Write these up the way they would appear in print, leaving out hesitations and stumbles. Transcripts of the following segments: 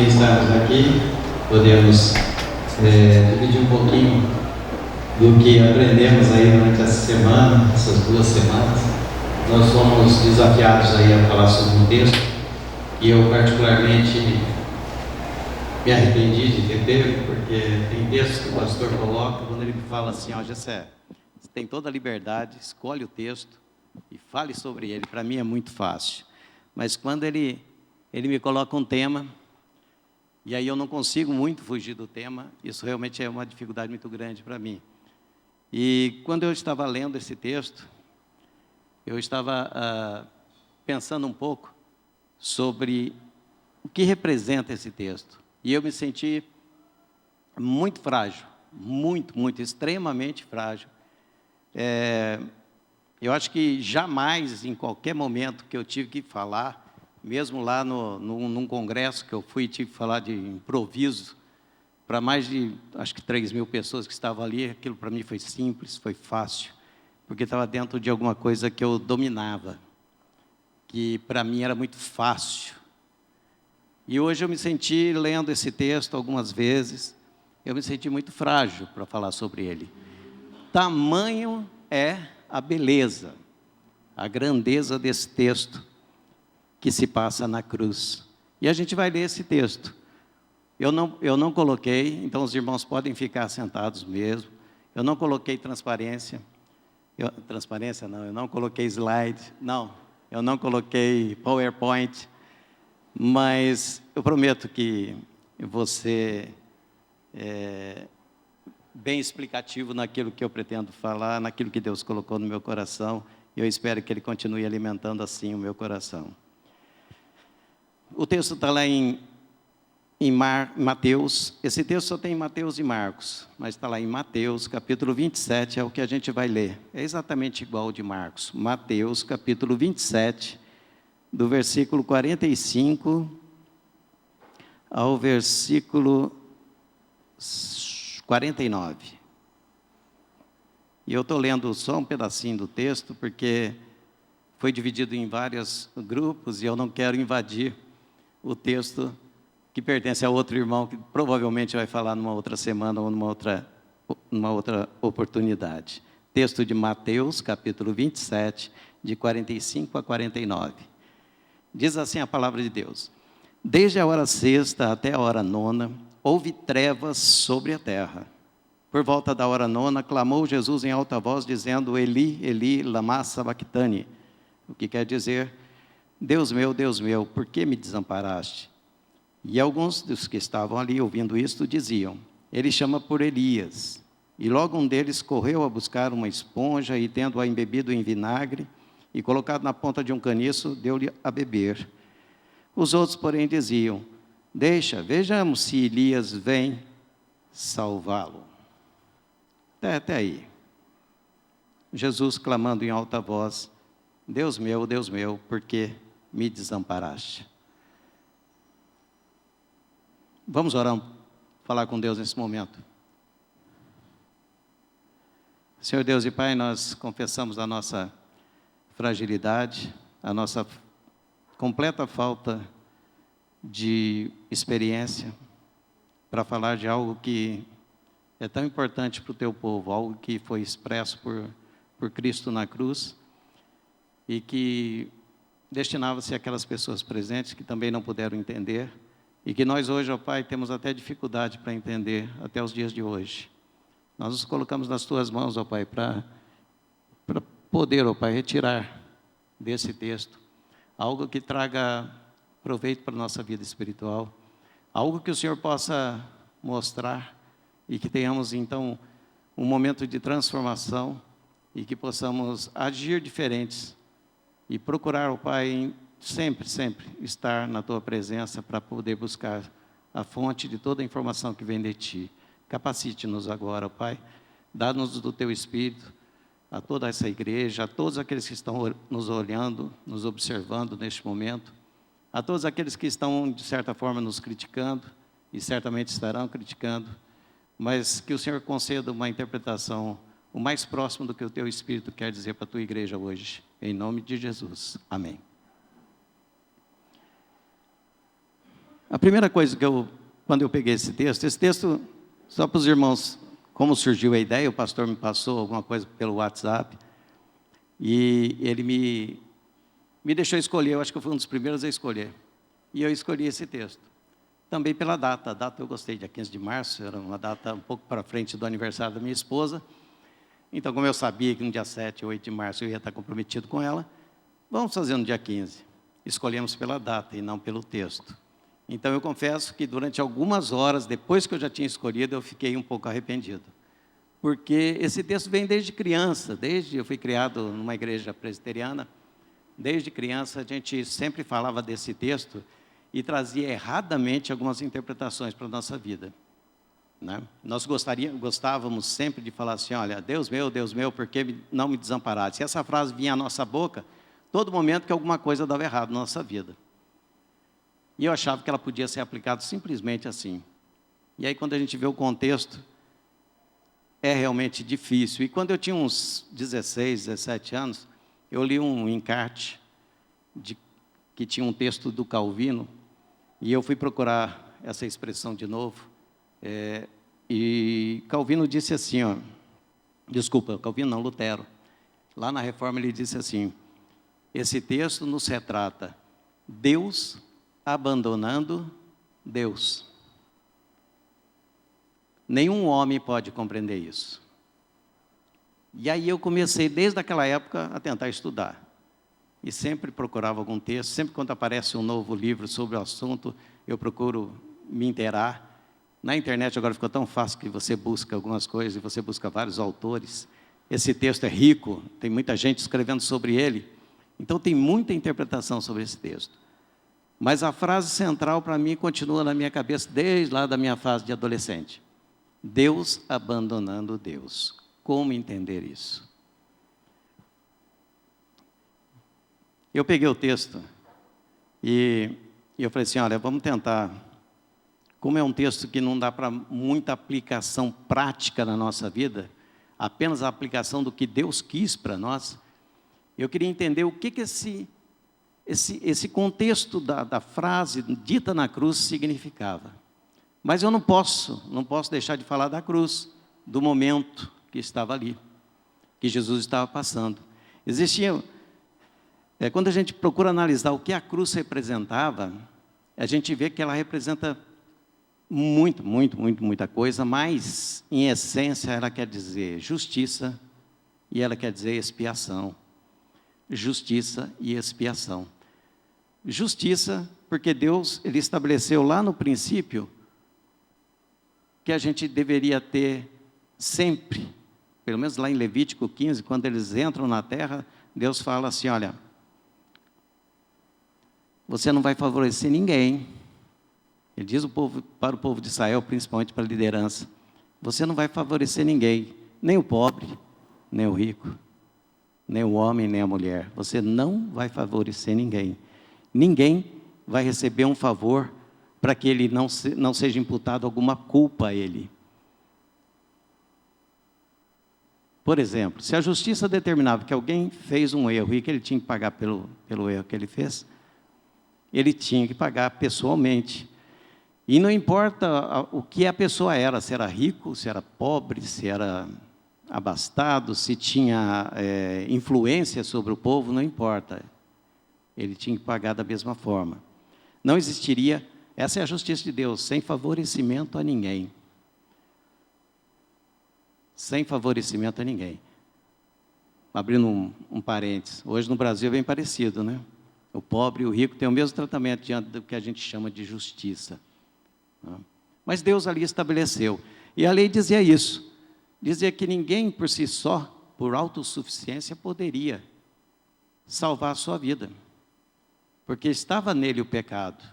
de estarmos aqui. Podemos dividir um pouquinho do que aprendemos aí durante essa semana, essas 2 semanas. Nós fomos desafiados aí a falar sobre um texto e eu particularmente me arrependi de ter pego, porque tem textos que o pastor coloca quando ele me fala assim: ó, Gessé, você tem toda a liberdade, escolhe o texto e fale sobre ele. Para mim é muito fácil, mas quando ele me coloca um tema, e aí eu não consigo muito fugir do tema, isso realmente é uma dificuldade muito grande para mim. E quando eu estava lendo esse texto, eu estava pensando um pouco sobre o que representa esse texto. E eu me senti muito frágil, muito, extremamente frágil. Eu acho que jamais, em qualquer momento que eu tive que falar, mesmo lá num congresso que eu fui, tive que falar de improviso, para mais de, acho que 3.000 pessoas que estavam ali, aquilo para mim foi simples, foi fácil, porque estava dentro de alguma coisa que eu dominava, que para mim era muito fácil. E hoje eu me senti, lendo esse texto algumas vezes, eu me senti muito frágil para falar sobre ele. Tamanho é a beleza, a grandeza desse texto que se passa na cruz. E a gente vai ler esse texto. Eu não coloquei, então os irmãos podem ficar sentados mesmo. Eu não coloquei transparência. Transparência não, eu não coloquei slide, não. Eu não coloquei PowerPoint. Mas eu prometo que você bem explicativo naquilo que eu pretendo falar, naquilo que Deus colocou no meu coração, e eu espero que Ele continue alimentando assim o meu coração. O texto está lá em Mateus, esse texto só tem em Mateus e Marcos, mas está lá em Mateus, capítulo 27, é o que a gente vai ler. É exatamente igual ao de Marcos. Mateus, capítulo 27, do versículo 45 ao versículo 49. E eu estou lendo só um pedacinho do texto, porque foi dividido em vários grupos, e eu não quero invadir o texto que pertence a outro irmão, que provavelmente vai falar numa outra semana ou numa outra oportunidade. Texto de Mateus, capítulo 27, de 45 a 49. Diz assim a palavra de Deus: desde a hora sexta até a hora nona, houve trevas sobre a terra. Por volta da hora nona, clamou Jesus em alta voz, dizendo: Eli, Eli, lama sabachthani. O que quer dizer: Deus meu, por que me desamparaste? E alguns dos que estavam ali ouvindo isto diziam: ele chama por Elias. E logo um deles correu a buscar uma esponja e, tendo-a embebido em vinagre e colocado na ponta de um caniço, deu-lhe a beber. Os outros, porém, diziam: vejamos se Elias vem salvá-lo. Até aí. Jesus clamando em alta voz: Deus meu, por que me desamparaste? Vamos orar, falar com Deus nesse momento. Senhor Deus e Pai, nós confessamos a nossa fragilidade, a nossa completa falta de experiência para falar de algo que é tão importante para o Teu povo, algo que foi expresso por Cristo na cruz e que destinava-se àquelas pessoas presentes que também não puderam entender e que nós hoje, ó Pai, temos até dificuldade para entender até os dias de hoje. Nós nos colocamos nas Tuas mãos, ó Pai, para poder, ó Pai, retirar desse texto algo que traga proveito para a nossa vida espiritual, algo que o Senhor possa mostrar e que tenhamos, então, um momento de transformação e que possamos agir diferentes e procurar, ó Pai, sempre estar na Tua presença para poder buscar a fonte de toda a informação que vem de Ti. Capacite-nos agora, ó Pai, dá-nos do Teu Espírito, a toda essa igreja, a todos aqueles que estão nos olhando, nos observando neste momento, a todos aqueles que estão, de certa forma, nos criticando, e certamente estarão criticando, mas que o Senhor conceda uma interpretação o mais próximo do que o Teu Espírito quer dizer para a Tua igreja hoje. Em nome de Jesus. Amém. A primeira coisa quando eu peguei esse texto, só para os irmãos, como surgiu a ideia, o pastor me passou alguma coisa pelo WhatsApp, e ele me deixou escolher, eu acho que eu fui um dos primeiros a escolher, e eu escolhi esse texto. Também pela data, a data eu gostei, dia 15 de março, era uma data um pouco para frente do aniversário da minha esposa, então como eu sabia que no dia 7 ou 8 de março eu ia estar comprometido com ela, vamos fazer no dia 15. Escolhemos pela data e não pelo texto. Então eu confesso que durante algumas horas, depois que eu já tinha escolhido, eu fiquei um pouco arrependido. Porque esse texto vem desde criança, eu fui criado numa igreja presbiteriana, desde criança a gente sempre falava desse texto e trazia erradamente algumas interpretações para a nossa vida, né? Nós gostávamos sempre de falar assim, olha, Deus meu, por que não me desamparaste? Se essa frase vinha à nossa boca, todo momento que alguma coisa dava errado na nossa vida. E eu achava que ela podia ser aplicada simplesmente assim. E aí quando a gente vê o contexto, é realmente difícil. E quando eu tinha uns 16, 17 anos, eu li um encarte que tinha um texto do Calvino, e eu fui procurar essa expressão de novo, e Calvino disse assim, Calvino não, Lutero, lá na Reforma ele disse assim, esse texto nos retrata Deus abandonando Deus. Nenhum homem pode compreender isso. E aí eu comecei, desde aquela época, a tentar estudar. E sempre procurava algum texto, sempre quando aparece um novo livro sobre o assunto, eu procuro me inteirar. Na internet agora ficou tão fácil que você busca algumas coisas, e você busca vários autores. Esse texto é rico, tem muita gente escrevendo sobre ele. Então tem muita interpretação sobre esse texto. Mas a frase central para mim continua na minha cabeça desde lá da minha fase de adolescente. Deus abandonando Deus. Como entender isso? Eu peguei o texto e eu falei assim, olha, vamos tentar. Como é um texto que não dá para muita aplicação prática na nossa vida, apenas a aplicação do que Deus quis para nós, eu queria entender o que esse contexto da frase dita na cruz significava. Mas eu não posso deixar de falar da cruz, do momento que estava ali, que Jesus estava passando. Quando a gente procura analisar o que a cruz representava, a gente vê que ela representa muita coisa, mas, em essência, ela quer dizer justiça e ela quer dizer expiação. Justiça e expiação. Justiça, porque Deus ele estabeleceu lá no princípio que a gente deveria ter sempre, pelo menos lá em Levítico 15, quando eles entram na terra, Deus fala assim, olha, você não vai favorecer ninguém. Ele diz para o povo de Israel, principalmente para a liderança, você não vai favorecer ninguém, nem o pobre, nem o rico, nem o homem, nem a mulher. Você não vai favorecer ninguém. Ninguém vai receber um favor para que ele não seja imputado alguma culpa a ele. Por exemplo, se a justiça determinava que alguém fez um erro e que ele tinha que pagar pelo erro que ele fez, ele tinha que pagar pessoalmente. E não importa o que a pessoa era, se era rico, se era pobre, se era abastado, se tinha influência sobre o povo, não importa. Ele tinha que pagar da mesma forma. Não existiria, essa é a justiça de Deus, sem favorecimento a ninguém. Sem favorecimento a ninguém. Abrindo um parênteses, hoje no Brasil é bem parecido, né? O pobre e o rico têm o mesmo tratamento diante do que a gente chama de justiça. Mas Deus ali estabeleceu. E a lei dizia isso. Dizia que ninguém por si só, por autossuficiência, poderia salvar a sua vida. Porque estava nele o pecado.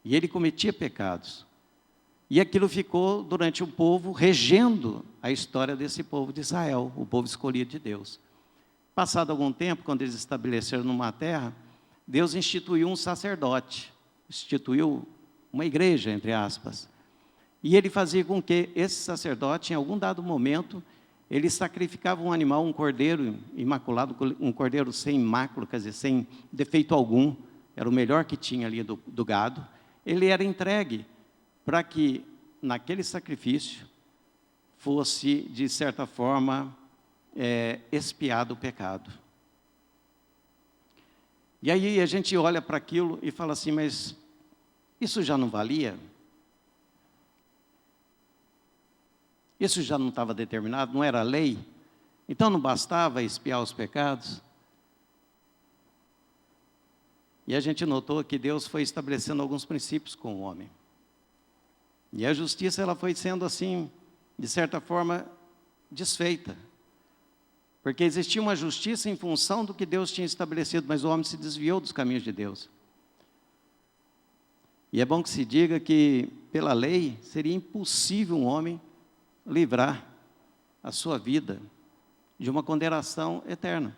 E ele cometia pecados. E aquilo ficou durante o povo, regendo a história desse povo de Israel, o povo escolhido de Deus. Passado algum tempo, quando eles estabeleceram numa terra, Deus instituiu um sacerdote, instituiu uma igreja, entre aspas. E ele fazia com que esse sacerdote, em algum dado momento, ele sacrificava um animal, um cordeiro imaculado, um cordeiro sem mácula, quer dizer, sem defeito algum, era o melhor que tinha ali do gado, ele era entregue para que, naquele sacrifício, fosse, de certa forma, expiado o pecado. E aí a gente olha para aquilo e fala assim, mas isso já não valia? Isso já não estava determinado, não era lei? Então não bastava expiar os pecados? E a gente notou que Deus foi estabelecendo alguns princípios com o homem. E a justiça, ela foi sendo assim, de certa forma, desfeita. Porque existia uma justiça em função do que Deus tinha estabelecido, mas o homem se desviou dos caminhos de Deus. E é bom que se diga que, pela lei, seria impossível um homem livrar a sua vida de uma condenação eterna.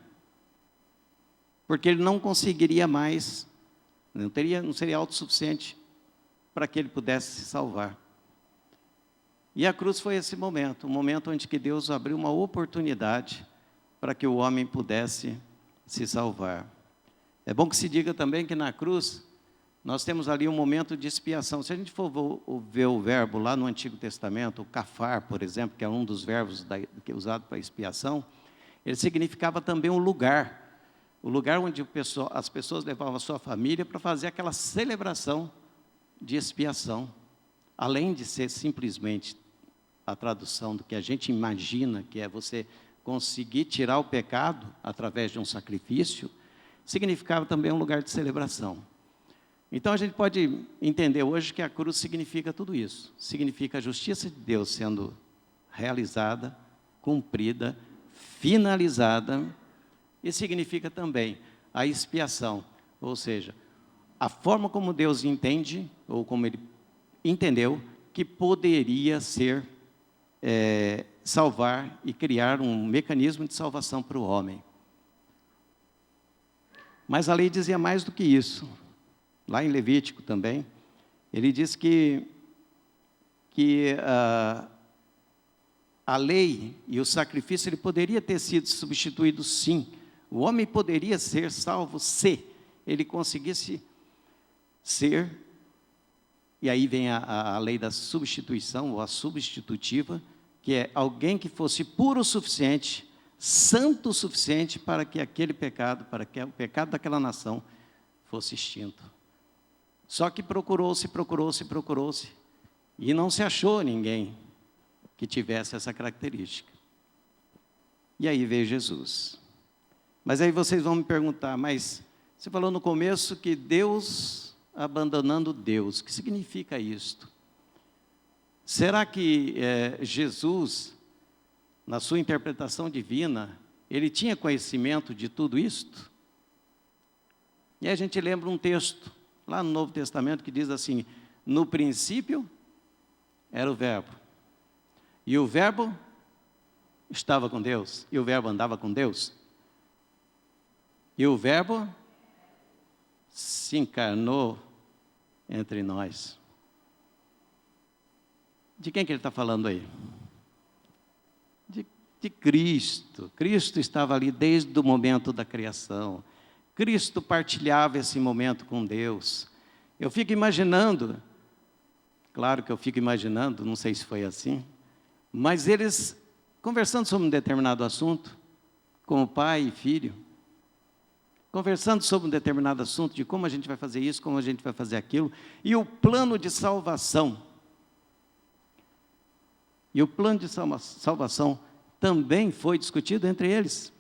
Porque ele não conseguiria mais, não seria autossuficiente para que ele pudesse se salvar. E a cruz foi esse momento, um momento onde que Deus abriu uma oportunidade para que o homem pudesse se salvar. É bom que se diga também que na cruz, nós temos ali um momento de expiação. Se a gente for ver o verbo lá no Antigo Testamento, o kafar, por exemplo, que é um dos verbos que é usado para expiação, ele significava também um lugar. O lugar onde as pessoas levavam a sua família para fazer aquela celebração de expiação. Além de ser simplesmente a tradução do que a gente imagina, que é você conseguir tirar o pecado através de um sacrifício, significava também um lugar de celebração. Então a gente pode entender hoje que a cruz significa tudo isso. Significa a justiça de Deus sendo realizada, cumprida, finalizada, e significa também a expiação, ou seja, a forma como Deus entende, ou como Ele entendeu, que poderia ser salvar e criar um mecanismo de salvação para o homem. Mas a lei dizia mais do que isso. Lá em Levítico também, ele diz que a lei e o sacrifício, ele poderia ter sido substituído sim. O homem poderia ser salvo se ele conseguisse ser, e aí vem a lei da substituição, ou a substitutiva, que é alguém que fosse puro o suficiente, santo o suficiente para que aquele pecado, para que o pecado daquela nação fosse extinto. Só que procurou-se, e não se achou ninguém que tivesse essa característica. E aí veio Jesus. Mas aí vocês vão me perguntar, mas você falou no começo que Deus abandonando Deus, o que significa isto? Será que Jesus, na sua interpretação divina, ele tinha conhecimento de tudo isto? E aí a gente lembra um texto, lá no Novo Testamento, que diz assim, no princípio era o verbo, e o verbo estava com Deus, e o verbo andava com Deus, e o verbo se encarnou entre nós. De quem que ele está falando aí? De Cristo. Cristo estava ali desde o momento da criação. Cristo partilhava esse momento com Deus. Eu fico imaginando, claro que eu fico imaginando, não sei se foi assim, mas eles conversando sobre um determinado assunto, como pai e filho, conversando sobre um determinado assunto, de como a gente vai fazer isso, como a gente vai fazer aquilo, e o plano de salvação. E o plano de salvação também foi discutido entre eles.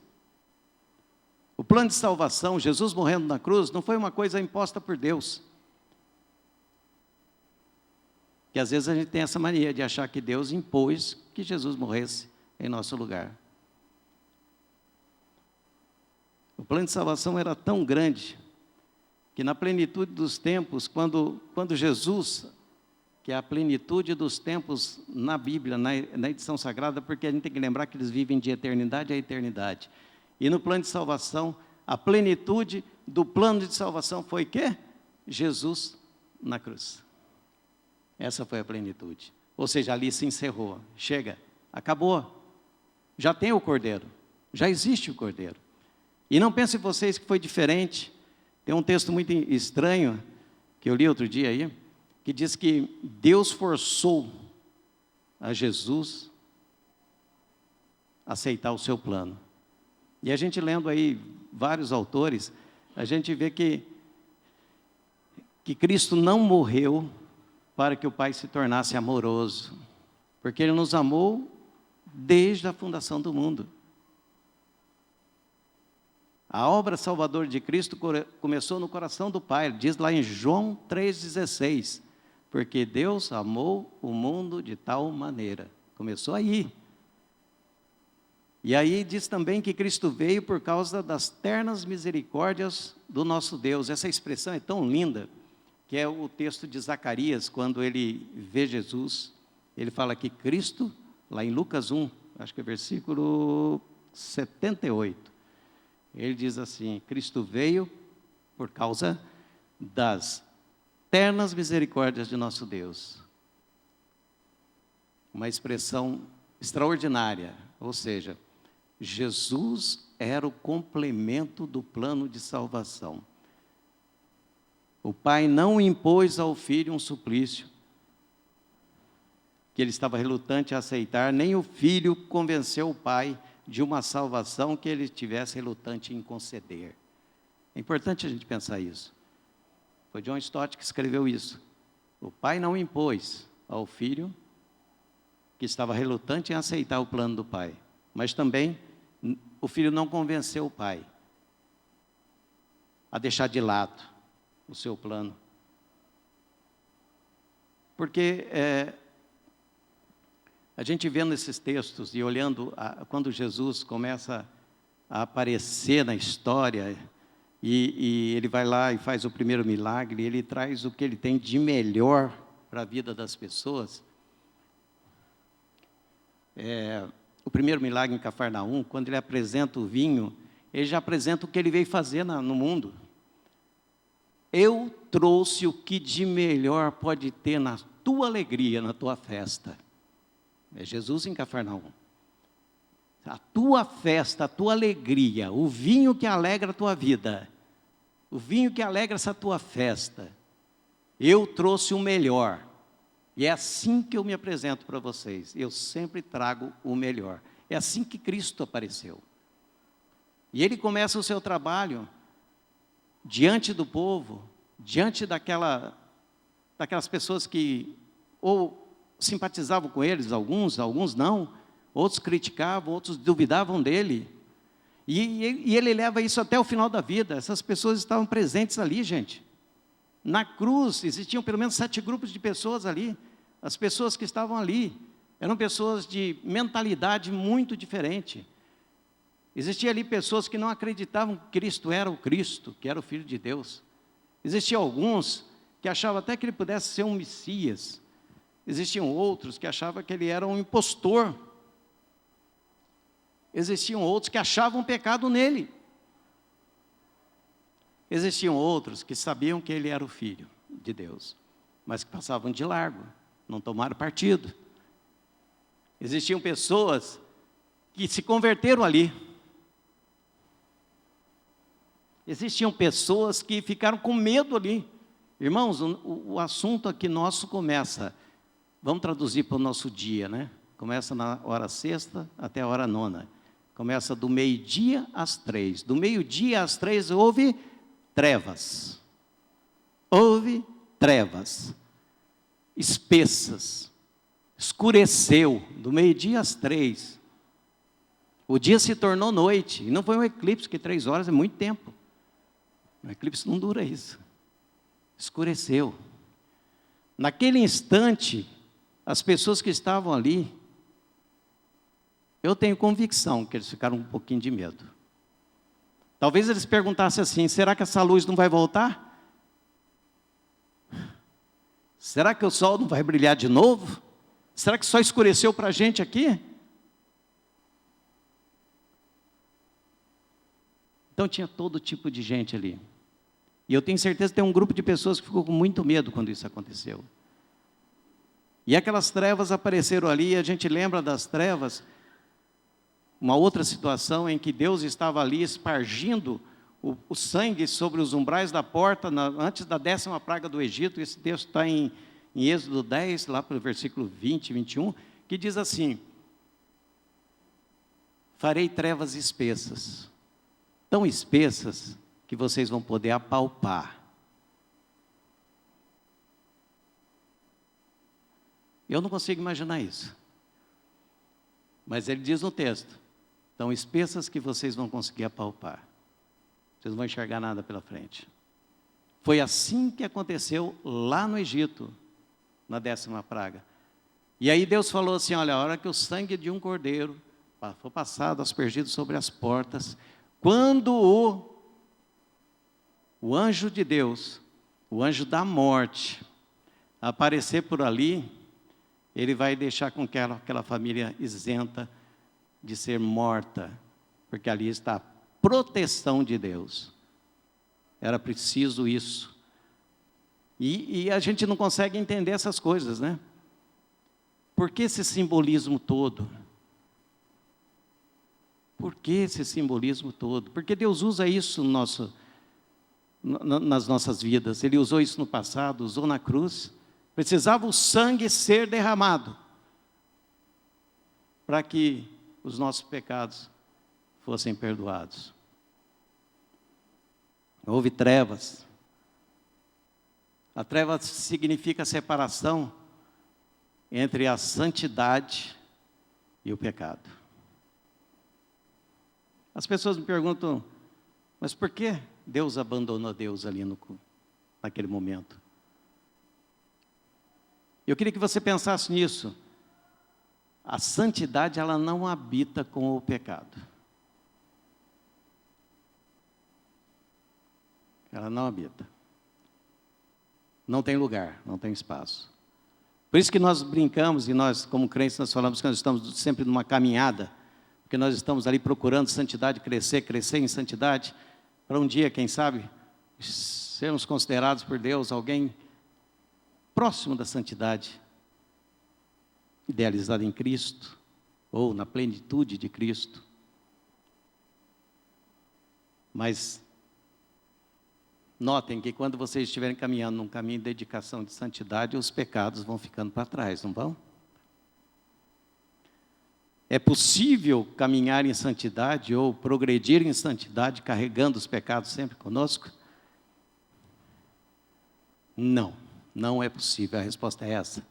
O plano de salvação, Jesus morrendo na cruz, não foi uma coisa imposta por Deus. Que às vezes a gente tem essa mania de achar que Deus impôs que Jesus morresse em nosso lugar. O plano de salvação era tão grande, que na plenitude dos tempos, quando Jesus, que é a plenitude dos tempos na Bíblia, na edição sagrada, porque a gente tem que lembrar que eles vivem de eternidade a eternidade. E no plano de salvação, a plenitude do plano de salvação foi o quê? Jesus na cruz. Essa foi a plenitude. Ou seja, ali se encerrou. Chega, acabou. Já tem o Cordeiro. Já existe o Cordeiro. E não pensem vocês que foi diferente. Tem um texto muito estranho, que eu li outro dia aí, que diz que Deus forçou a Jesus a aceitar o seu plano. E a gente lendo aí vários autores, a gente vê que Cristo não morreu para que o Pai se tornasse amoroso, porque Ele nos amou desde a fundação do mundo. A obra salvadora de Cristo começou no coração do Pai, diz lá em João 3,16, porque Deus amou o mundo de tal maneira. Começou aí. E aí diz também que Cristo veio por causa das ternas misericórdias do nosso Deus. Essa expressão é tão linda, que é o texto de Zacarias, quando ele vê Jesus. Ele fala que Cristo, lá em Lucas 1, acho que é versículo 78, ele diz assim: Cristo veio por causa das ternas misericórdias de nosso Deus. Uma expressão extraordinária, ou seja, Jesus era o complemento do plano de salvação. O Pai não impôs ao Filho um suplício que ele estava relutante a aceitar, nem o Filho convenceu o Pai de uma salvação que ele estivesse relutante em conceder. É importante a gente pensar isso. Foi John Stott que escreveu isso. O Pai não impôs ao Filho que estava relutante em aceitar o plano do Pai, mas também o Filho não convenceu o Pai a deixar de lado o seu plano. Porque a gente vendo esses textos e olhando quando Jesus começa a aparecer na história, e ele vai lá e faz o primeiro milagre, ele traz o que ele tem de melhor para a vida das pessoas. O primeiro milagre em Cafarnaum, quando ele apresenta o vinho, ele já apresenta o que ele veio fazer no mundo. Eu trouxe o que de melhor pode ter na tua alegria, na tua festa. É Jesus em Cafarnaum. A tua festa, a tua alegria, o vinho que alegra a tua vida, o vinho que alegra essa tua festa, eu trouxe o melhor. E é assim que eu me apresento para vocês. Eu sempre trago o melhor. É assim que Cristo apareceu. E ele começa o seu trabalho diante do povo, diante daquelas pessoas que ou simpatizavam com eles, alguns não, outros criticavam, outros duvidavam dele. E ele leva isso até o final da vida. Essas pessoas estavam presentes ali, gente. Na cruz, existiam pelo menos 7 grupos de pessoas ali. As pessoas que estavam ali eram pessoas de mentalidade muito diferente. Existiam ali pessoas que não acreditavam que Cristo era o Cristo, que era o Filho de Deus. Existiam alguns que achavam até que ele pudesse ser um Messias. Existiam outros que achavam que ele era um impostor. Existiam outros que achavam pecado nele. Existiam outros que sabiam que ele era o Filho de Deus, mas que passavam de largo, não tomaram partido. Existiam pessoas que se converteram ali. Existiam pessoas que ficaram com medo ali. Irmãos, o assunto aqui nosso começa, vamos traduzir para o nosso dia, né? Começa na hora sexta até a hora nona. Começa do meio-dia às 3. Do meio-dia às 3 houve trevas. Houve trevas espessas. Escureceu do meio-dia às 3. O dia se tornou noite. E não foi um eclipse, que 3 horas é muito tempo. Um eclipse não dura isso. Escureceu. Naquele instante, as pessoas que estavam ali, eu tenho convicção que eles ficaram um pouquinho de medo. Talvez eles perguntassem assim: será que essa luz não vai voltar? Será que o sol não vai brilhar de novo? Será que só escureceu para a gente aqui? Então tinha todo tipo de gente ali. E eu tenho certeza que tem um grupo de pessoas que ficou com muito medo quando isso aconteceu. E aquelas trevas apareceram ali, e a gente lembra das trevas, uma outra situação em que Deus estava ali espargindo o sangue sobre os umbrais da porta, antes da 10ª praga do Egito. Esse texto está em em Êxodo 10, lá para o versículo 20 e 21, que diz assim: farei trevas espessas, tão espessas que vocês vão poder apalpar. Eu não consigo imaginar isso. Mas ele diz no texto: tão espessas que vocês vão conseguir apalpar. Vocês não vão enxergar nada pela frente. Foi assim que aconteceu lá no Egito, na 10ª praga. E aí Deus falou assim: olha, a hora que o sangue de um cordeiro for passado, aspergido sobre as portas, quando o anjo de Deus, o anjo da morte, aparecer por ali, ele vai deixar com que aquela família isenta de ser morta, porque ali está a proteção de Deus. Era preciso isso. E a gente não consegue entender essas coisas, né? Por que esse simbolismo todo? Por que esse simbolismo todo? Porque Deus usa isso nas nossas vidas. Ele usou isso no passado, usou na cruz. Precisava o sangue ser derramado para que os nossos pecados fossem perdoados. Houve trevas. A treva significa a separação entre a santidade e o pecado. As pessoas me perguntam: mas por que Deus abandonou Deus ali naquele momento? Eu queria que você pensasse nisso. A santidade, ela não habita com o pecado. Ela não habita. Não tem lugar, não tem espaço. Por isso que nós brincamos, e nós, como crentes, nós falamos que nós estamos sempre numa caminhada, porque nós estamos ali procurando santidade, crescer em santidade, para um dia, quem sabe, sermos considerados por Deus alguém próximo da santidade, idealizado em Cristo, ou na plenitude de Cristo. Mas notem que quando vocês estiverem caminhando num caminho de dedicação de santidade, os pecados vão ficando para trás, não vão? É possível caminhar em santidade ou progredir em santidade carregando os pecados sempre conosco? Não, não é possível. A resposta é essa.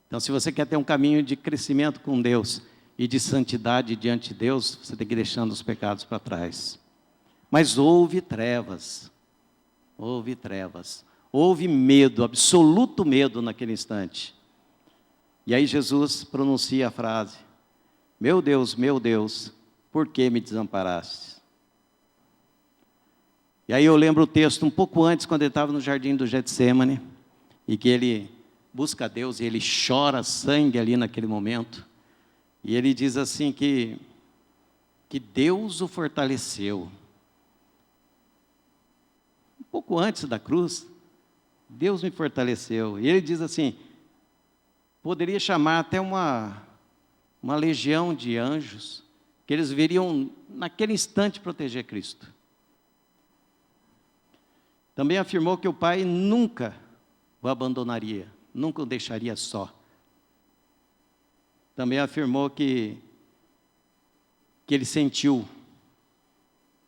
Então, se você quer ter um caminho de crescimento com Deus e de santidade diante de Deus, você tem que ir deixando os pecados para trás. Mas houve trevas, houve medo, absoluto medo naquele instante. E aí Jesus pronuncia a frase: meu Deus, por que me desamparaste? E aí eu lembro o texto um pouco antes, quando ele estava no jardim do Getsêmani, e que ele busca a Deus, e ele chora sangue ali naquele momento, e ele diz assim que Deus o fortaleceu. Um pouco antes da cruz, Deus me fortaleceu. E ele diz assim, poderia chamar até uma legião de anjos, que eles viriam naquele instante proteger Cristo. Também afirmou que o Pai nunca o abandonaria, nunca o deixaria só. Também afirmou que ele sentiu,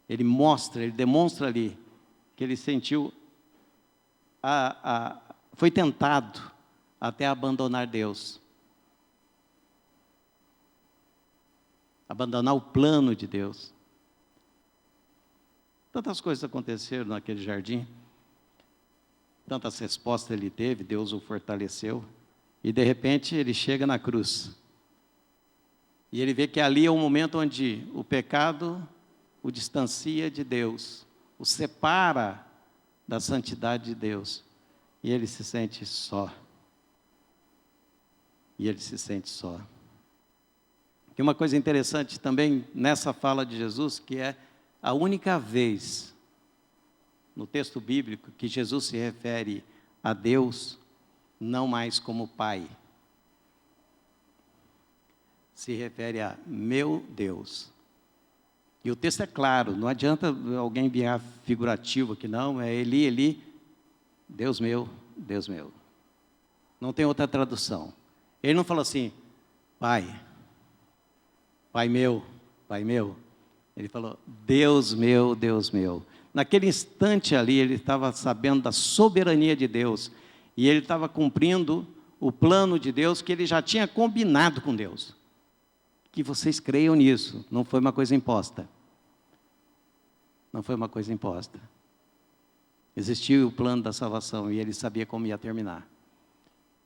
ele demonstra ali, que ele sentiu, foi tentado até abandonar Deus. Abandonar o plano de Deus. Tantas coisas aconteceram naquele jardim, tantas respostas ele teve, Deus o fortaleceu, e de repente ele chega na cruz. E ele vê que ali é um momento onde o pecado o distancia de Deus, o separa da santidade de Deus, e ele se sente só. E uma coisa interessante também nessa fala de Jesus, que é a única vez no texto bíblico que Jesus se refere a Deus não mais como Pai. Se refere a meu Deus. E o texto é claro, não adianta alguém enviar figurativo aqui não, é Eli, Eli, Deus meu, Deus meu. Não tem outra tradução. Ele não falou assim, Pai, Pai meu, Pai meu. Ele falou, Deus meu, Deus meu. Naquele instante ali, ele estava sabendo da soberania de Deus. E ele estava cumprindo o plano de Deus que ele já tinha combinado com Deus. Que vocês creiam nisso, não foi uma coisa imposta. Não foi uma coisa imposta. Existia o plano da salvação e ele sabia como ia terminar.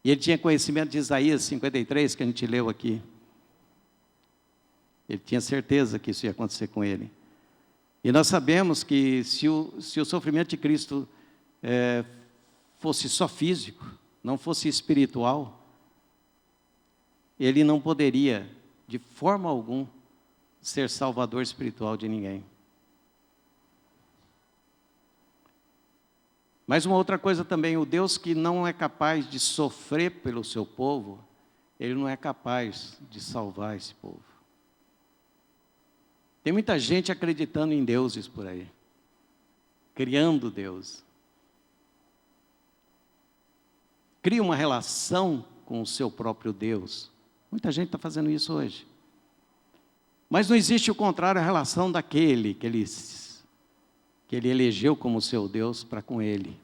E ele tinha conhecimento de Isaías 53, que a gente leu aqui. Ele tinha certeza que isso ia acontecer com ele. E nós sabemos que se o sofrimento de Cristo fosse só físico, não fosse espiritual, ele não poderia, de forma alguma, ser salvador espiritual de ninguém. Mas uma outra coisa também, o Deus que não é capaz de sofrer pelo seu povo, ele não é capaz de salvar esse povo. Tem muita gente acreditando em deuses por aí, criando Deus. Cria uma relação com o seu próprio Deus. Muita gente está fazendo isso hoje. Mas não existe o contrário, a relação daquele que ele elegeu como seu Deus para com ele.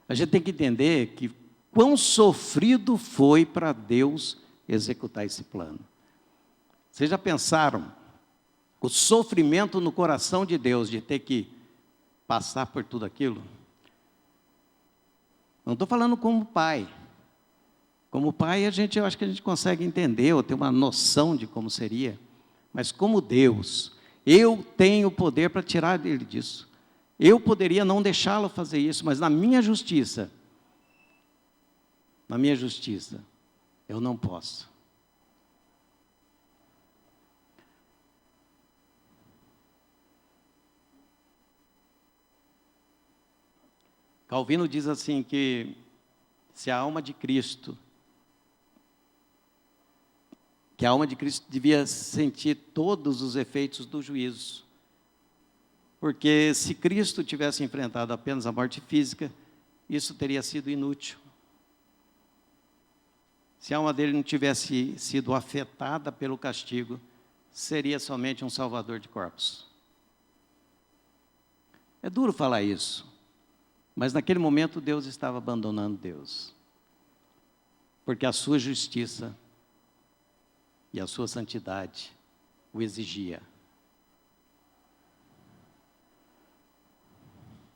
A gente tem que entender que quão sofrido foi para Deus executar esse plano. Vocês já pensaram o sofrimento no coração de Deus de ter que passar por tudo aquilo? Não estou falando como pai. Como pai, eu acho que a gente consegue entender ou ter uma noção de como seria. Mas como Deus, eu tenho poder para tirar ele disso. Eu poderia não deixá-lo fazer isso, mas na minha justiça, eu não posso. Calvino diz assim que se a alma de Cristo, que a alma de Cristo devia sentir todos os efeitos do juízo. Porque se Cristo tivesse enfrentado apenas a morte física, isso teria sido inútil. Se a alma dele não tivesse sido afetada pelo castigo, seria somente um salvador de corpos. É duro falar isso, mas naquele momento Deus estava abandonando Deus. Porque a sua justiça e a sua santidade o exigia.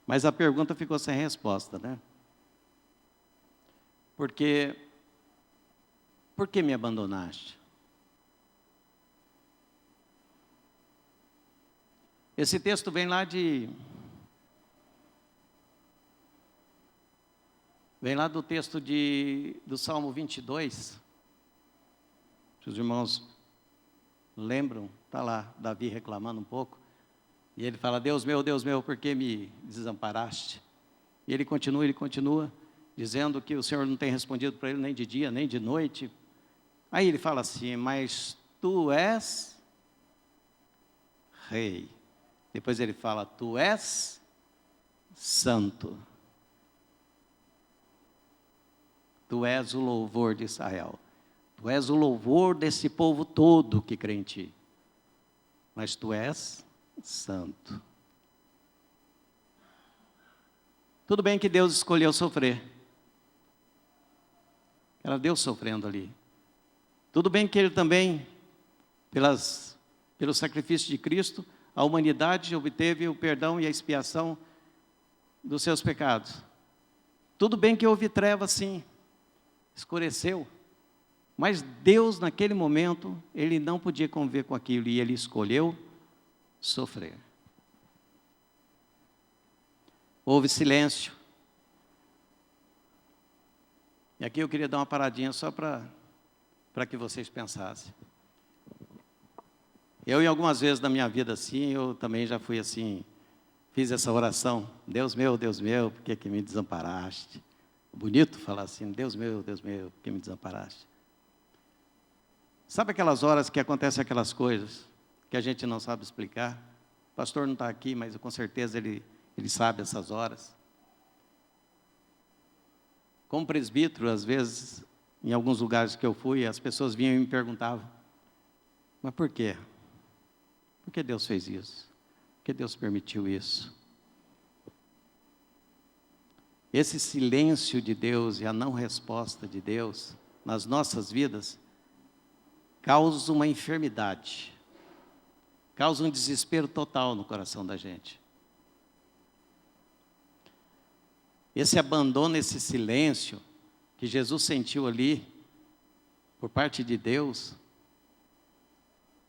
Mas a pergunta ficou sem resposta, né? Por que me abandonaste? Esse texto vem lá do texto do Salmo 22. Se os irmãos lembram, está lá, Davi reclamando um pouco. E ele fala, Deus meu, por que me desamparaste? E ele continua, dizendo que o Senhor não tem respondido para ele nem de dia, nem de noite. Aí ele fala assim, mas tu és rei. Depois ele fala, tu és santo. Tu és o louvor de Israel. Tu és o louvor desse povo todo que crê em ti. Mas tu és santo. Tudo bem que Deus escolheu sofrer. Era Deus sofrendo ali. Tudo bem que Ele também, pelo sacrifício de Cristo, a humanidade obteve o perdão e a expiação dos seus pecados. Tudo bem que houve treva, sim, escureceu. Mas Deus, naquele momento, Ele não podia conviver com aquilo e Ele escolheu sofrer. Houve silêncio. E aqui eu queria dar uma paradinha só para que vocês pensassem. Eu, em algumas vezes da minha vida assim, eu também já fui assim, fiz essa oração, Deus meu, por que me desamparaste? Bonito falar assim, Deus meu, por que me desamparaste? Sabe aquelas horas que acontecem aquelas coisas que a gente não sabe explicar? O pastor não está aqui, mas com certeza ele sabe essas horas. Como presbítero, às vezes, em alguns lugares que eu fui, as pessoas vinham e me perguntavam, mas por quê? Por que Deus fez isso? Por que Deus permitiu isso? Esse silêncio de Deus e a não resposta de Deus nas nossas vidas causa uma enfermidade, causa um desespero total no coração da gente. Esse abandono, esse silêncio que Jesus sentiu ali, por parte de Deus,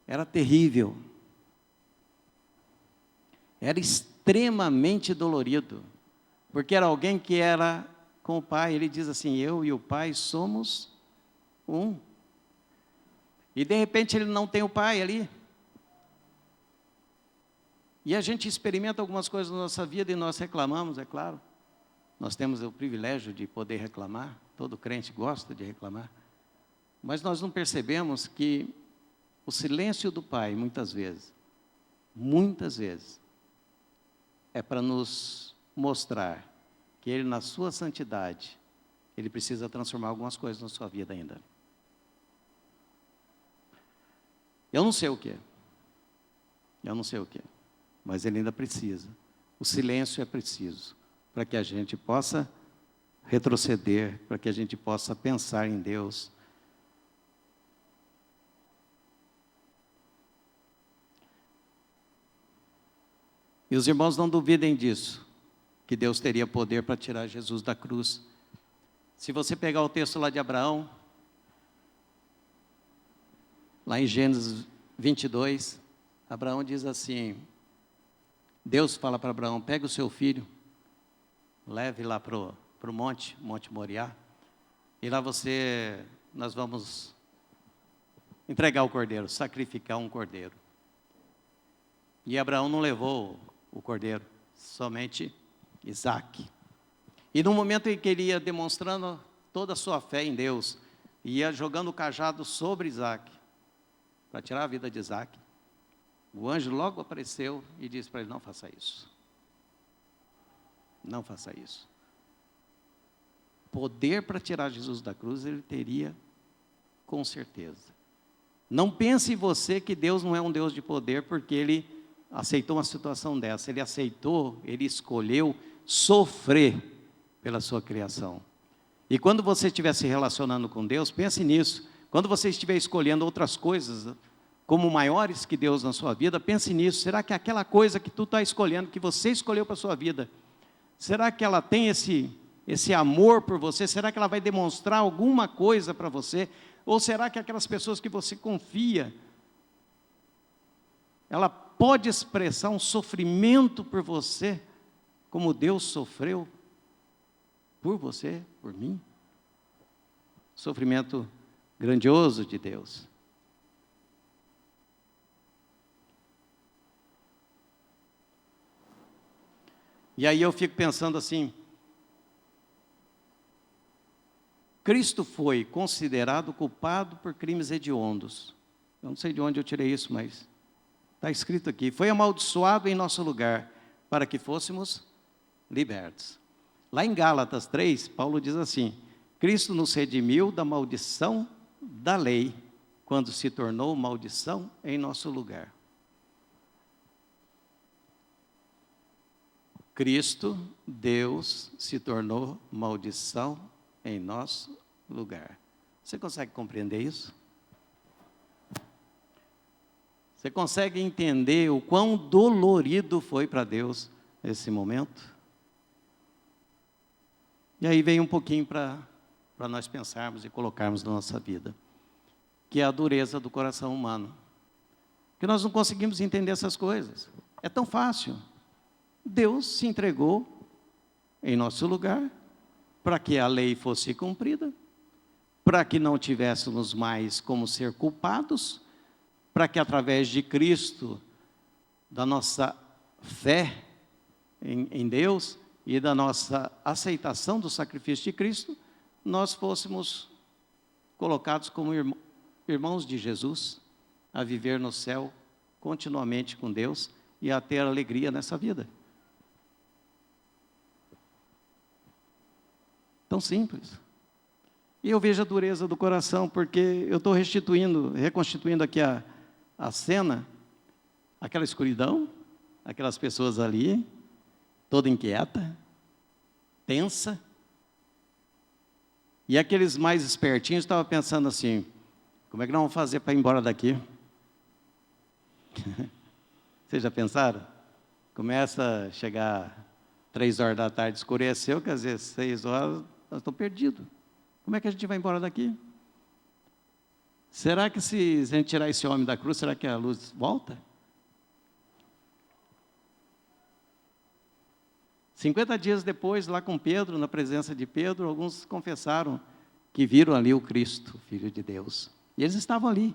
era terrível. Era extremamente dolorido, porque era alguém que era com o Pai. Ele diz assim, eu e o Pai somos um. E de repente ele não tem o Pai ali. E a gente experimenta algumas coisas na nossa vida e nós reclamamos, é claro. Nós temos o privilégio de poder reclamar, todo crente gosta de reclamar. Mas nós não percebemos que o silêncio do Pai, muitas vezes, é para nos mostrar que Ele, na sua santidade, Ele precisa transformar algumas coisas na sua vida ainda. Eu não sei o que, mas Ele ainda precisa. O silêncio é preciso para que a gente possa retroceder, para que a gente possa pensar em Deus. E os irmãos não duvidem disso, que Deus teria poder para tirar Jesus da cruz. Se você pegar o texto lá de Abraão, lá em Gênesis 22, Abraão diz assim, Deus fala para Abraão, pega o seu filho, leve lá para o Monte Moriá, e lá nós vamos entregar o cordeiro, sacrificar um cordeiro. E Abraão não levou o cordeiro, somente Isaac. E no momento em que ele ia demonstrando toda a sua fé em Deus, ia jogando o cajado sobre Isaac, para tirar a vida de Isaac, o anjo logo apareceu e disse para ele, não faça isso. Não faça isso. Poder para tirar Jesus da cruz ele teria, com certeza. Não pense em você que Deus não é um Deus de poder, porque Ele aceitou uma situação dessa. Ele aceitou, Ele escolheu sofrer pela sua criação. E quando você estiver se relacionando com Deus, pense nisso. Quando você estiver escolhendo outras coisas como maiores que Deus na sua vida, pense nisso. Será que aquela coisa que tu está escolhendo, que você escolheu para a sua vida, será que ela tem esse amor por você? Será que ela vai demonstrar alguma coisa para você? Ou será que aquelas pessoas que você confia, ela pode expressar um sofrimento por você, como Deus sofreu por você, por mim? Sofrimento grandioso de Deus. E aí eu fico pensando assim, Cristo foi considerado culpado por crimes hediondos. Eu não sei de onde eu tirei isso, mas está escrito aqui. Foi amaldiçoado em nosso lugar, para que fôssemos libertos. Lá em Gálatas 3, Paulo diz assim, Cristo nos redimiu da maldição da lei, quando se tornou maldição em nosso lugar. Cristo, Deus, se tornou maldição em nosso lugar. Você consegue compreender isso? Você consegue entender o quão dolorido foi para Deus esse momento? E aí vem um pouquinho para nós pensarmos e colocarmos na nossa vida, que é a dureza do coração humano. Que nós não conseguimos entender essas coisas. É tão fácil. Deus se entregou em nosso lugar, para que a lei fosse cumprida, para que não tivéssemos mais como ser culpados, para que através de Cristo, da nossa fé em Deus e da nossa aceitação do sacrifício de Cristo, nós fôssemos colocados como irmãos de Jesus, a viver no céu continuamente com Deus e a ter alegria nessa vida. Então Tão simples. E eu vejo a dureza do coração, porque eu estou reconstituindo aqui a cena, aquela escuridão, aquelas pessoas ali, toda inquieta, tensa. E aqueles mais espertinhos estavam pensando assim, como é que nós vamos fazer para ir embora daqui? Vocês já pensaram? Começa a chegar 3 horas da tarde, escureceu, quer dizer, 6 horas, nós estamos perdidos. Como é que a gente vai embora daqui? Será que se a gente tirar esse homem da cruz, será que a luz volta? 50 dias depois, lá com Pedro, na presença de Pedro, alguns confessaram que viram ali o Cristo, o Filho de Deus. E eles estavam ali,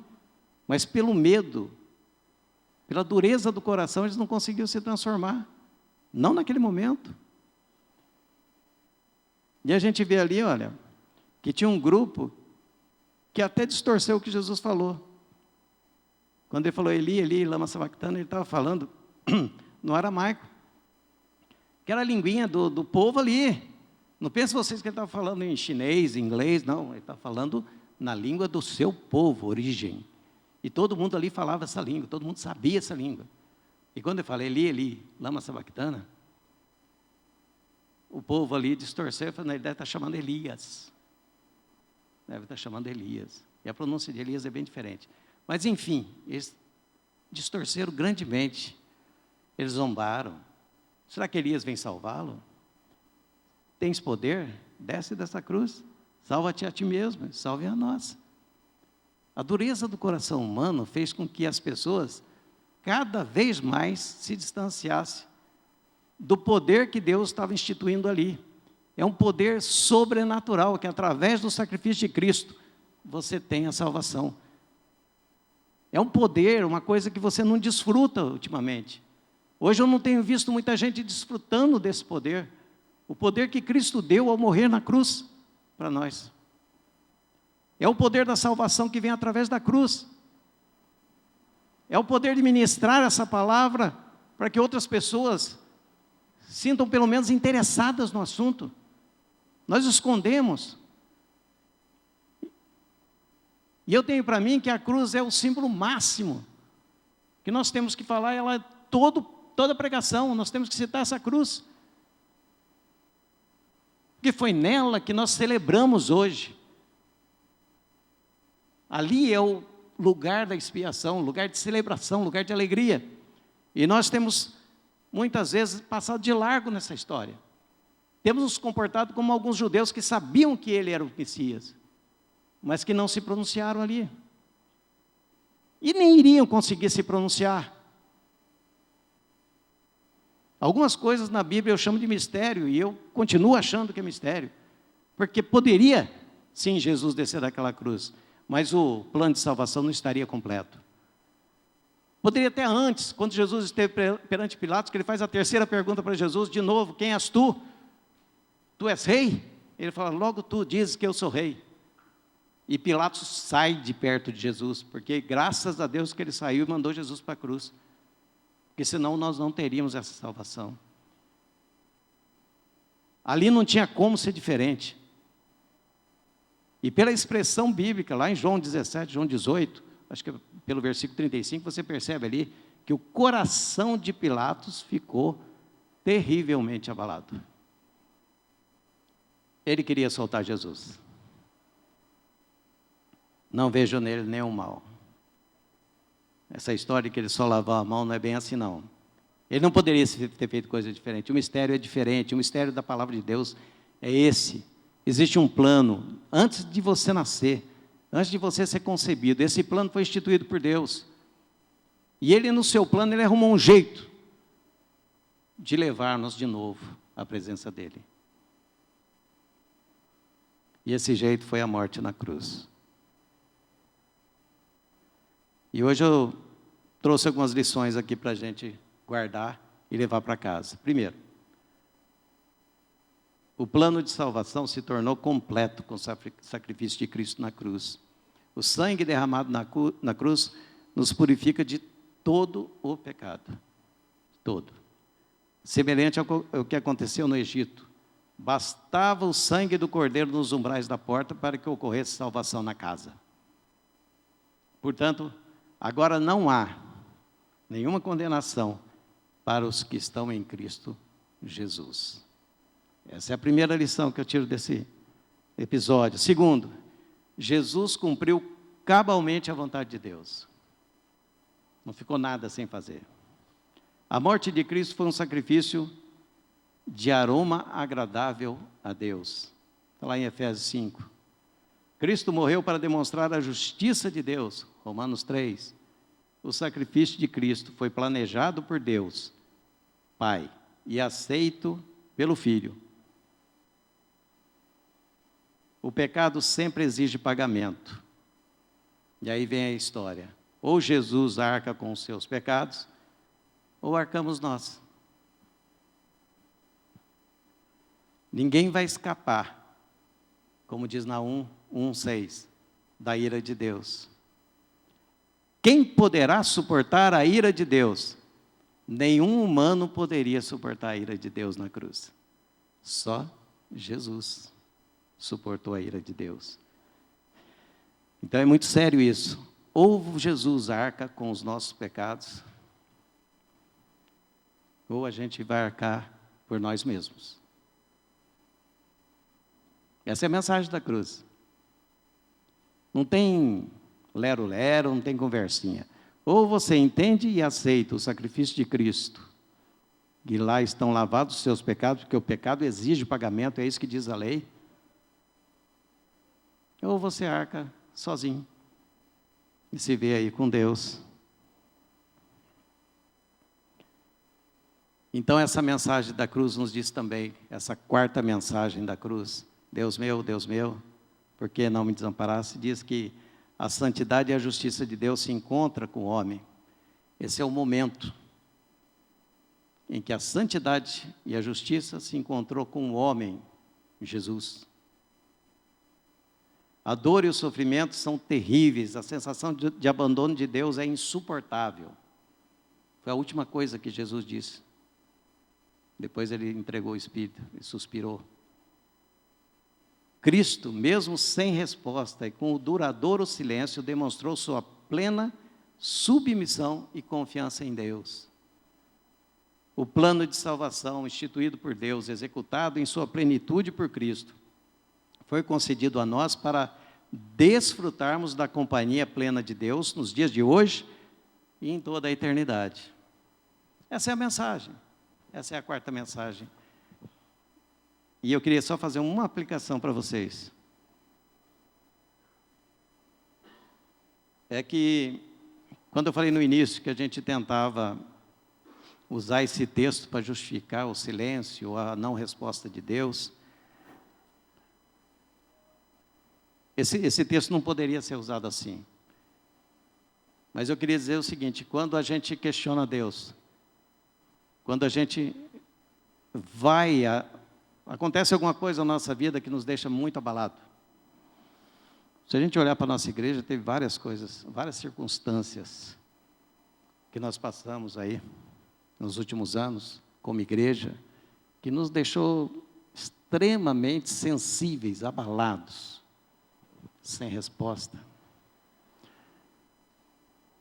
mas pelo medo, pela dureza do coração, eles não conseguiam se transformar. Não naquele momento. E a gente vê ali, olha, que tinha um grupo que até distorceu o que Jesus falou. Quando ele falou Eli, Eli, lama sabactana, ele estava falando no aramaico, que era a linguinha do povo ali. Não pensem vocês que ele estava falando em chinês, inglês, não. Ele estava falando na língua do seu povo, origem. E todo mundo ali falava essa língua, todo mundo sabia essa língua. E quando eu falei Eli, Eli, lama sabactana, o povo ali distorceu e falou, ele deve estar chamando Elias. Deve estar chamando Elias. E a pronúncia de Elias é bem diferente. Mas enfim, eles distorceram grandemente. Eles zombaram. Será que Elias vem salvá-lo? Tens poder? Desce dessa cruz. Salva-te a ti mesmo, salve a nós. A dureza do coração humano fez com que as pessoas cada vez mais se distanciassem do poder que Deus estava instituindo ali. É um poder sobrenatural, que através do sacrifício de Cristo, você tem a salvação. É um poder, uma coisa que você não desfruta ultimamente. Hoje eu não tenho visto muita gente desfrutando desse poder. O poder que Cristo deu ao morrer na cruz para nós. É o poder da salvação que vem através da cruz. É o poder de ministrar essa palavra para que outras pessoas sintam pelo menos interessadas no assunto. Nós escondemos. E eu tenho para mim que a cruz é o símbolo máximo, que nós temos que falar, ela é toda pregação, nós temos que citar essa cruz. Porque foi nela que nós celebramos hoje. Ali é o lugar da expiação, lugar de celebração, lugar de alegria. E nós temos, muitas vezes, passado de largo nessa história. Temos nos comportado como alguns judeus que sabiam que ele era o Messias, mas que não se pronunciaram ali. E nem iriam conseguir se pronunciar. Algumas coisas na Bíblia eu chamo de mistério, e eu continuo achando que é mistério. Porque poderia, sim, Jesus descer daquela cruz, mas o plano de salvação não estaria completo. Poderia até antes, quando Jesus esteve perante Pilatos, que ele faz a terceira pergunta para Jesus, de novo, quem és tu? Tu és rei? Ele fala, logo tu dizes que eu sou rei. E Pilatos sai de perto de Jesus, porque graças a Deus que ele saiu e mandou Jesus para a cruz. Porque senão nós não teríamos essa salvação. Ali não tinha como ser diferente. E pela expressão bíblica, lá em João 17, João 18, acho que é pelo versículo 35, você percebe ali que o coração de Pilatos ficou terrivelmente abalado. Ele queria soltar Jesus. Não vejo nele nenhum mal. Essa história de que ele só lavou a mão não é bem assim, não. Ele não poderia ter feito coisa diferente. O mistério é diferente. O mistério da palavra de Deus é esse. Existe um plano antes de você nascer, antes de você ser concebido. Esse plano foi instituído por Deus. E ele, no seu plano, ele arrumou um jeito de levar-nos de novo à presença dele. E esse jeito foi a morte na cruz. E hoje eu trouxe algumas lições aqui para a gente guardar e levar para casa. Primeiro, o plano de salvação se tornou completo com o sacrifício de Cristo na cruz. O sangue derramado na cruz nos purifica de todo o pecado. Todo. Semelhante ao que aconteceu no Egito, Bastava o sangue do cordeiro nos umbrais da porta para que ocorresse salvação na casa. Portanto, agora não há nenhuma condenação para os que estão em Cristo Jesus. Essa é a primeira lição que eu tiro desse episódio. Segundo, Jesus cumpriu cabalmente a vontade de Deus. Não ficou nada sem fazer. A morte de Cristo foi um sacrifício de aroma agradável a Deus. Está lá em Efésios 5. Cristo morreu para demonstrar a justiça de Deus. Romanos 3. O sacrifício de Cristo foi planejado por Deus, Pai, e aceito pelo Filho. O pecado sempre exige pagamento. E aí vem a história. Ou Jesus arca com os seus pecados, ou arcamos nós. Ninguém vai escapar, como diz Naum 1:6, da ira de Deus. Quem poderá suportar a ira de Deus? Nenhum humano poderia suportar a ira de Deus na cruz. Só Jesus suportou a ira de Deus. Então é muito sério isso. Ou Jesus arca com os nossos pecados, ou a gente vai arcar por nós mesmos. Essa é a mensagem da cruz. Não tem lero-lero, não tem conversinha. Ou você entende e aceita o sacrifício de Cristo, e lá estão lavados os seus pecados, porque o pecado exige pagamento, é isso que diz a lei. Ou você arca sozinho e se vê aí com Deus. Então essa mensagem da cruz nos diz também, essa quarta mensagem da cruz, Deus meu, por que não me desamparaste? Diz que a santidade e a justiça de Deus se encontram com o homem. Esse é o momento em que a santidade e a justiça se encontrou com o homem, Jesus. A dor e o sofrimento são terríveis, a sensação de abandono de Deus é insuportável. Foi a última coisa que Jesus disse. Depois ele entregou o Espírito e suspirou. Cristo, mesmo sem resposta e com o duradouro silêncio, demonstrou sua plena submissão e confiança em Deus. O plano de salvação instituído por Deus, executado em sua plenitude por Cristo, foi concedido a nós para desfrutarmos da companhia plena de Deus nos dias de hoje e em toda a eternidade. Essa é a mensagem. Essa é a quarta mensagem. E eu queria só fazer uma aplicação para vocês. É que, quando eu falei no início que a gente tentava usar esse texto para justificar o silêncio ou a não resposta de Deus, esse texto não poderia ser usado assim. Mas eu queria dizer o seguinte, quando a gente questiona Deus, quando a gente acontece alguma coisa na nossa vida que nos deixa muito abalado. Se a gente olhar para a nossa igreja, teve várias coisas, várias circunstâncias que nós passamos aí, nos últimos anos, como igreja, que nos deixou extremamente sensíveis, abalados, sem resposta.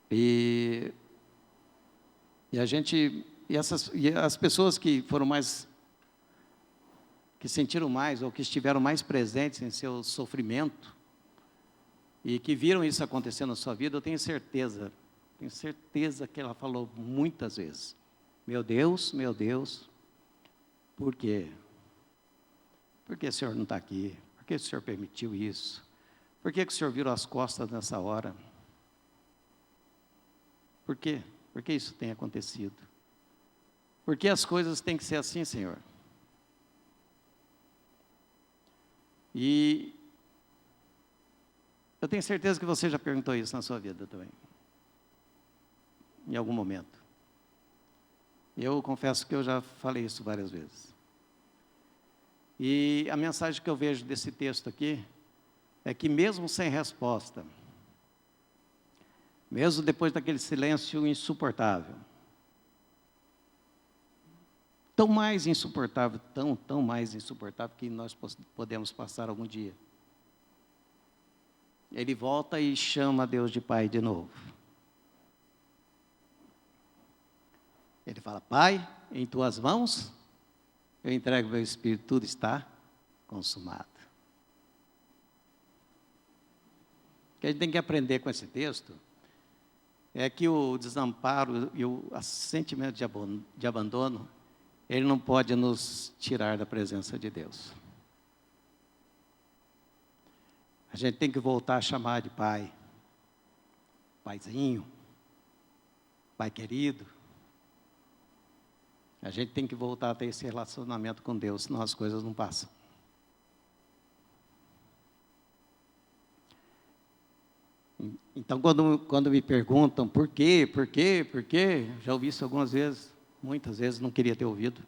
E as pessoas que foram mais, que sentiram mais, ou que estiveram mais presentes em seu sofrimento, e que viram isso acontecer na sua vida, eu tenho certeza que ela falou muitas vezes, meu Deus, por quê? Por que o Senhor não está aqui? Por que o Senhor permitiu isso? Por que o Senhor virou as costas nessa hora? Por quê? Por que isso tem acontecido? Por que as coisas têm que ser assim, Senhor? E eu tenho certeza que você já perguntou isso na sua vida também, em algum momento. Eu confesso que eu já falei isso várias vezes. E a mensagem que eu vejo desse texto aqui é que mesmo sem resposta, mesmo depois daquele silêncio insuportável, tão mais insuportável, tão mais insuportável que nós podemos passar algum dia. Ele volta e chama Deus de Pai de novo. Ele fala: Pai, em tuas mãos eu entrego meu espírito, tudo está consumado. O que a gente tem que aprender com esse texto é que o desamparo e o sentimento de abandono, ele não pode nos tirar da presença de Deus. A gente tem que voltar a chamar de pai, paizinho, pai querido. A gente tem que voltar a ter esse relacionamento com Deus, senão as coisas não passam. Então, quando me perguntam por quê, já ouvi isso algumas vezes, muitas vezes não queria ter ouvido,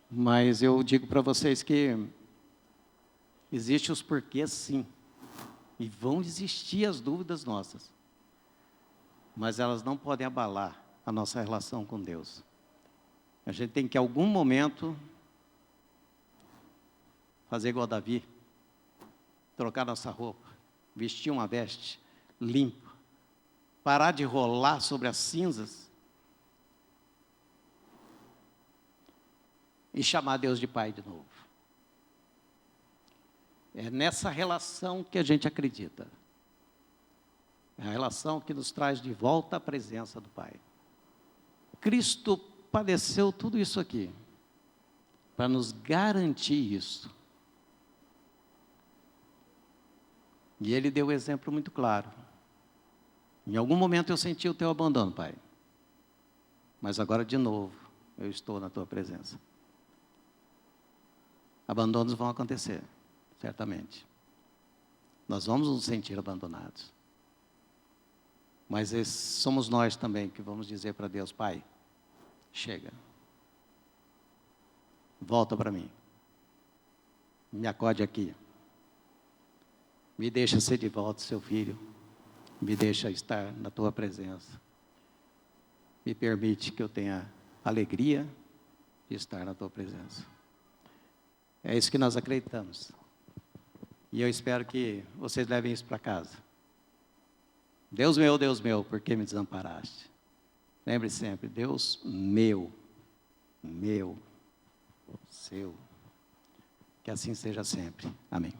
mas eu digo para vocês que existem os porquês, sim, e vão existir as dúvidas nossas, mas elas não podem abalar a nossa relação com Deus. A gente tem que, em algum momento, fazer igual Davi, trocar nossa roupa, vestir uma veste limpa, parar de rolar sobre as cinzas e chamar Deus de Pai de novo. É nessa relação que a gente acredita. É a relação que nos traz de volta à presença do Pai. Cristo padeceu tudo isso aqui para nos garantir isso. E Ele deu um exemplo muito claro. Em algum momento eu senti o teu abandono, Pai. Mas agora de novo eu estou na tua presença. Abandonos vão acontecer, certamente. Nós vamos nos sentir abandonados. Mas somos nós também que vamos dizer para Deus: Pai, chega. Volta para mim. Me acode aqui. Me deixa ser de volta seu filho. Me deixa estar na tua presença. Me permite que eu tenha alegria de estar na tua presença. É isso que nós acreditamos. E eu espero que vocês levem isso para casa. Deus meu, por que me desamparaste? Lembre sempre: Deus meu, seu. Que assim seja sempre. Amém.